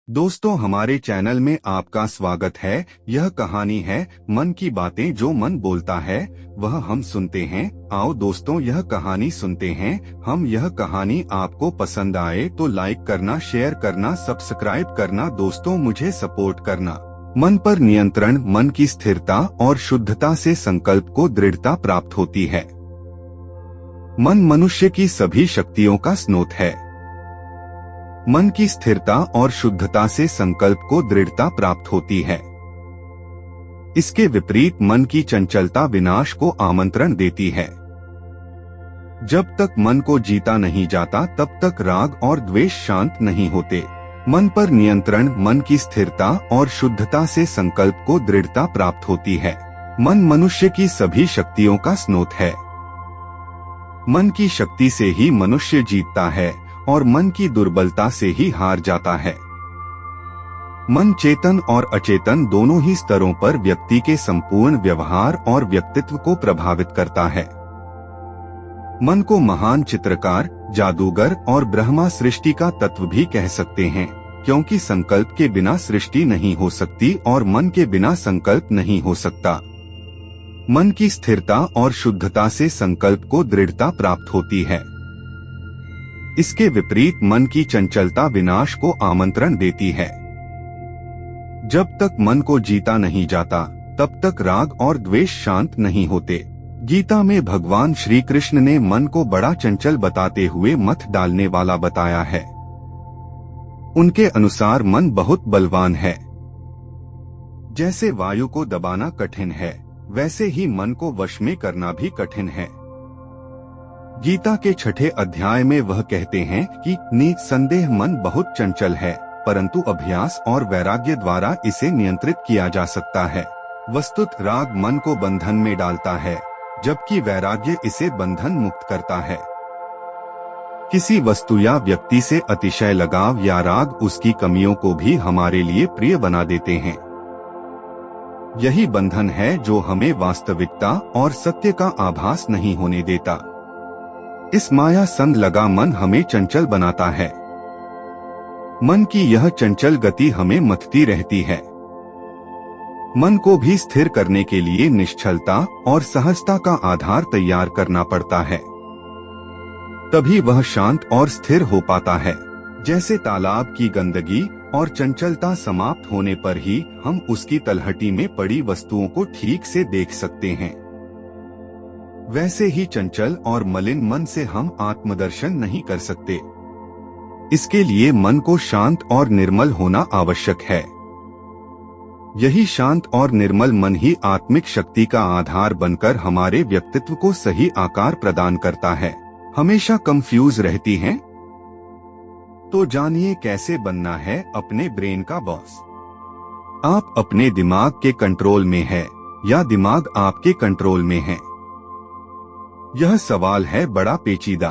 दोस्तों, हमारे चैनल में आपका स्वागत है। यह कहानी है मन की बातें। जो मन बोलता है वह हम सुनते हैं। आओ दोस्तों, यह कहानी सुनते हैं हम। यह कहानी आपको पसंद आए तो लाइक करना, शेयर करना, सब्सक्राइब करना। दोस्तों, मुझे सपोर्ट करना। मन पर नियंत्रण। मन की स्थिरता और शुद्धता से संकल्प को दृढ़ता प्राप्त होती है। मन मनुष्य की सभी शक्तियों का स्रोत है। मन की स्थिरता और शुद्धता से संकल्प को दृढ़ता प्राप्त होती है। इसके विपरीत मन की चंचलता विनाश को आमंत्रण देती है। जब तक मन को जीता नहीं जाता तब तक राग और द्वेष शांत नहीं होते। मन पर नियंत्रण। मन की स्थिरता और शुद्धता से संकल्प को दृढ़ता प्राप्त होती है। मन मनुष्य की सभी शक्तियों का स्रोत है। मन की शक्ति से ही मनुष्य जीतता है और मन की दुर्बलता से ही हार जाता है। मन चेतन और अचेतन दोनों ही स्तरों पर व्यक्ति के संपूर्ण व्यवहार और व्यक्तित्व को प्रभावित करता है। मन को महान चित्रकार, जादूगर और ब्रह्मा सृष्टि का तत्व भी कह सकते हैं, क्योंकि संकल्प के बिना सृष्टि नहीं हो सकती और मन के बिना संकल्प नहीं हो सकता। मन की स्थिरता और शुद्धता से संकल्प को दृढ़ता प्राप्त होती है। इसके विपरीत मन की चंचलता विनाश को आमंत्रण देती है। जब तक मन को जीता नहीं जाता तब तक राग और द्वेष शांत नहीं होते। गीता में भगवान श्री कृष्ण ने मन को बड़ा चंचल बताते हुए मत डालने वाला बताया है। उनके अनुसार मन बहुत बलवान है। जैसे वायु को दबाना कठिन है, वैसे ही मन को वश में करना भी कठिन है। गीता के 6 अध्याय में वह कहते हैं कि निसंदेह मन बहुत चंचल है, परंतु अभ्यास और वैराग्य द्वारा इसे नियंत्रित किया जा सकता है। वस्तुत राग मन को बंधन में डालता है, जबकि वैराग्य इसे बंधन मुक्त करता है। किसी वस्तु या व्यक्ति से अतिशय लगाव या राग उसकी कमियों को भी हमारे लिए प्रिय बना देते हैं। यही बंधन है जो हमें वास्तविकता और सत्य का आभास नहीं होने देता। इस माया संग लगा मन हमें चंचल बनाता है। मन की यह चंचल गति हमें मथती रहती है। मन को भी स्थिर करने के लिए निश्चलता और सहजता का आधार तैयार करना पड़ता है, तभी वह शांत और स्थिर हो पाता है। जैसे तालाब की गंदगी और चंचलता समाप्त होने पर ही हम उसकी तलहटी में पड़ी वस्तुओं को ठीक से देख सकते हैं, वैसे ही चंचल और मलिन मन से हम आत्मदर्शन नहीं कर सकते। इसके लिए मन को शांत और निर्मल होना आवश्यक है। यही शांत और निर्मल मन ही आत्मिक शक्ति का आधार बनकर हमारे व्यक्तित्व को सही आकार प्रदान करता है। हमेशा कंफ्यूज रहती हैं? तो जानिए कैसे बनना है अपने ब्रेन का बॉस। आप अपने दिमाग के कंट्रोल में है या दिमाग आपके कंट्रोल में है? यह सवाल है बड़ा पेचीदा,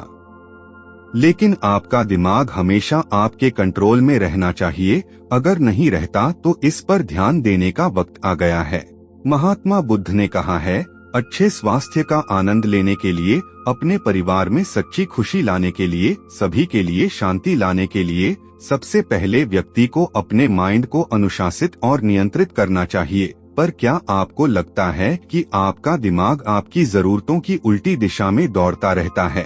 लेकिन आपका दिमाग हमेशा आपके कंट्रोल में रहना चाहिए। अगर नहीं रहता तो इस पर ध्यान देने का वक्त आ गया है। महात्मा बुद्ध ने कहा है, अच्छे स्वास्थ्य का आनंद लेने के लिए, अपने परिवार में सच्ची खुशी लाने के लिए, सभी के लिए शांति लाने के लिए, सबसे पहले व्यक्ति को अपने माइंड को अनुशासित और नियंत्रित करना चाहिए। पर क्या आपको लगता है कि आपका दिमाग आपकी जरूरतों की उल्टी दिशा में दौड़ता रहता है?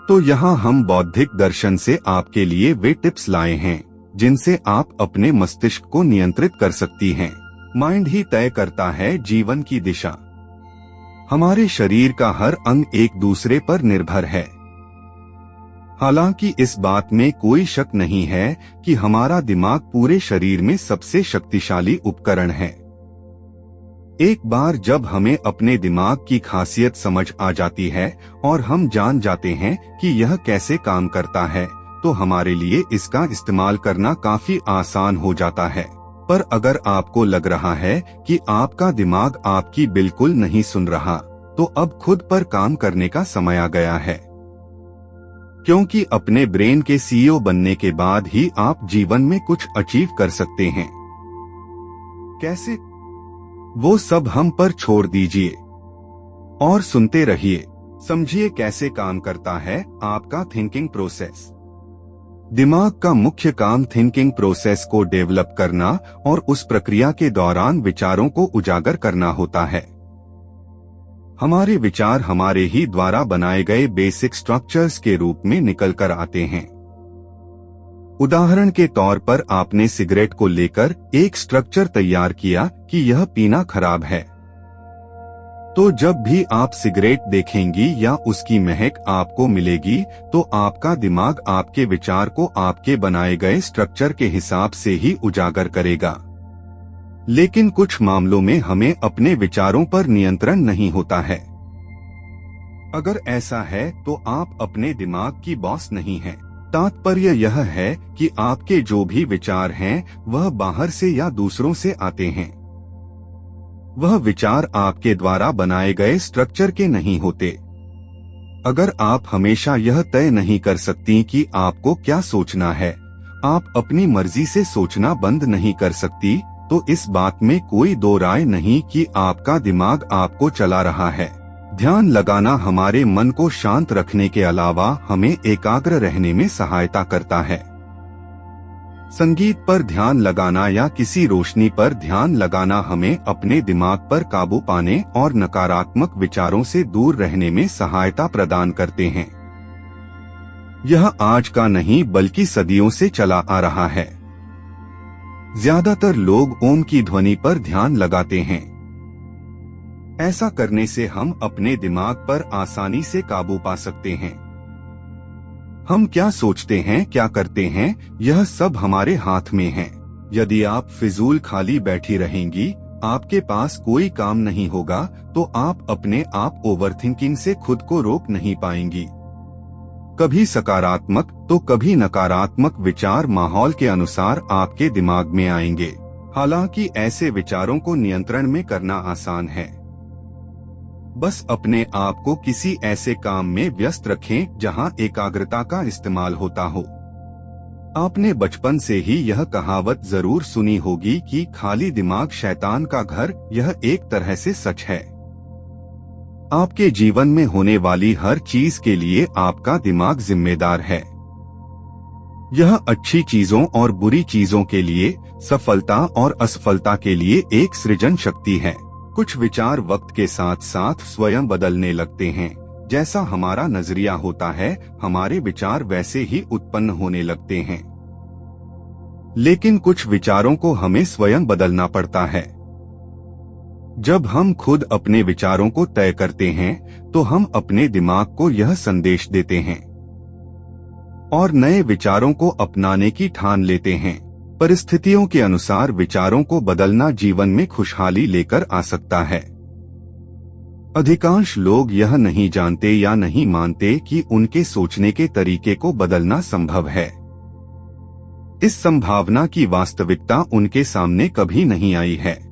तो यहाँ हम बौद्धिक दर्शन से आपके लिए वे टिप्स लाए हैं जिनसे आप अपने मस्तिष्क को नियंत्रित कर सकती हैं। माइंड ही तय करता है जीवन की दिशा। हमारे शरीर का हर अंग एक दूसरे पर निर्भर है। हालांकि इस बात में कोई शक नहीं है कि हमारा दिमाग पूरे शरीर में सबसे शक्तिशाली उपकरण है। एक बार जब हमें अपने दिमाग की खासियत समझ आ जाती है और हम जान जाते हैं कि यह कैसे काम करता है, तो हमारे लिए इसका इस्तेमाल करना काफी आसान हो जाता है। पर अगर आपको लग रहा है कि आपका दिमाग आपकी बिल्कुल नहीं सुन रहा, तो अब खुद पर काम करने का समय आ गया है। क्योंकि अपने ब्रेन के सीईओ बनने के बाद ही आप जीवन में कुछ अचीव कर सकते हैं। कैसे? वो सब हम पर छोड़ दीजिए और सुनते रहिए। समझिए कैसे काम करता है आपका थिंकिंग प्रोसेस। दिमाग का मुख्य काम थिंकिंग प्रोसेस को डेवलप करना और उस प्रक्रिया के दौरान विचारों को उजागर करना होता है। हमारे विचार हमारे ही द्वारा बनाए गए बेसिक स्ट्रक्चर्स के रूप में निकल कर आते हैं। उदाहरण के तौर पर आपने सिगरेट को लेकर एक स्ट्रक्चर तैयार किया कि यह पीना खराब है, तो जब भी आप सिगरेट देखेंगी या उसकी महक आपको मिलेगी तो आपका दिमाग आपके विचार को आपके बनाए गए स्ट्रक्चर के हिसाब से ही उजागर करेगा। लेकिन कुछ मामलों में हमें अपने विचारों पर नियंत्रण नहीं होता है। अगर ऐसा है तो आप अपने दिमाग की बॉस नहीं हैं। तात्पर्य यह है कि आपके जो भी विचार हैं वह बाहर से या दूसरों से आते हैं। वह विचार आपके द्वारा बनाए गए स्ट्रक्चर के नहीं होते। अगर आप हमेशा यह तय नहीं कर सकती कि आपको क्या सोचना है, आप अपनी मर्जी से सोचना बंद नहीं कर सकती, तो इस बात में कोई दो राय नहीं कि आपका दिमाग आपको चला रहा है। ध्यान लगाना हमारे मन को शांत रखने के अलावा हमें एकाग्र रहने में सहायता करता है। संगीत पर ध्यान लगाना या किसी रोशनी पर ध्यान लगाना हमें अपने दिमाग पर काबू पाने और नकारात्मक विचारों से दूर रहने में सहायता प्रदान करते हैं। यह आज का नहीं बल्कि सदियों से चला आ रहा है। ज्यादातर लोग ओम की ध्वनि पर ध्यान लगाते हैं। ऐसा करने से हम अपने दिमाग पर आसानी से काबू पा सकते हैं। हम क्या सोचते हैं, क्या करते हैं, यह सब हमारे हाथ में है। यदि आप फिजूल खाली बैठी रहेंगी, आपके पास कोई काम नहीं होगा, तो आप अपने आप ओवरथिंकिंग से खुद को रोक नहीं पाएंगी। कभी सकारात्मक तो कभी नकारात्मक विचार माहौल के अनुसार आपके दिमाग में आएंगे। हालांकि ऐसे विचारों को नियंत्रण में करना आसान है। बस अपने आप को किसी ऐसे काम में व्यस्त रखें जहां एकाग्रता का इस्तेमाल होता हो। आपने बचपन से ही यह कहावत जरूर सुनी होगी कि खाली दिमाग शैतान का घर। यह एक तरह से सच है। आपके जीवन में होने वाली हर चीज के लिए आपका दिमाग जिम्मेदार है। यह अच्छी चीजों और बुरी चीजों के लिए, सफलता और असफलता के लिए एक सृजन शक्ति है। कुछ विचार वक्त के साथ साथ स्वयं बदलने लगते हैं। जैसा हमारा नजरिया होता है, हमारे विचार वैसे ही उत्पन्न होने लगते हैं। लेकिन कुछ विचारों को हमें स्वयं बदलना पड़ता है। जब हम खुद अपने विचारों को तय करते हैं, तो हम अपने दिमाग को यह संदेश देते हैं और नए विचारों को अपनाने की ठान लेते हैं। परिस्थितियों के अनुसार विचारों को बदलना जीवन में खुशहाली लेकर आ सकता है। अधिकांश लोग यह नहीं जानते या नहीं मानते कि उनके सोचने के तरीके को बदलना संभव है। इस संभावना की वास्तविकता उनके सामने कभी नहीं आई है।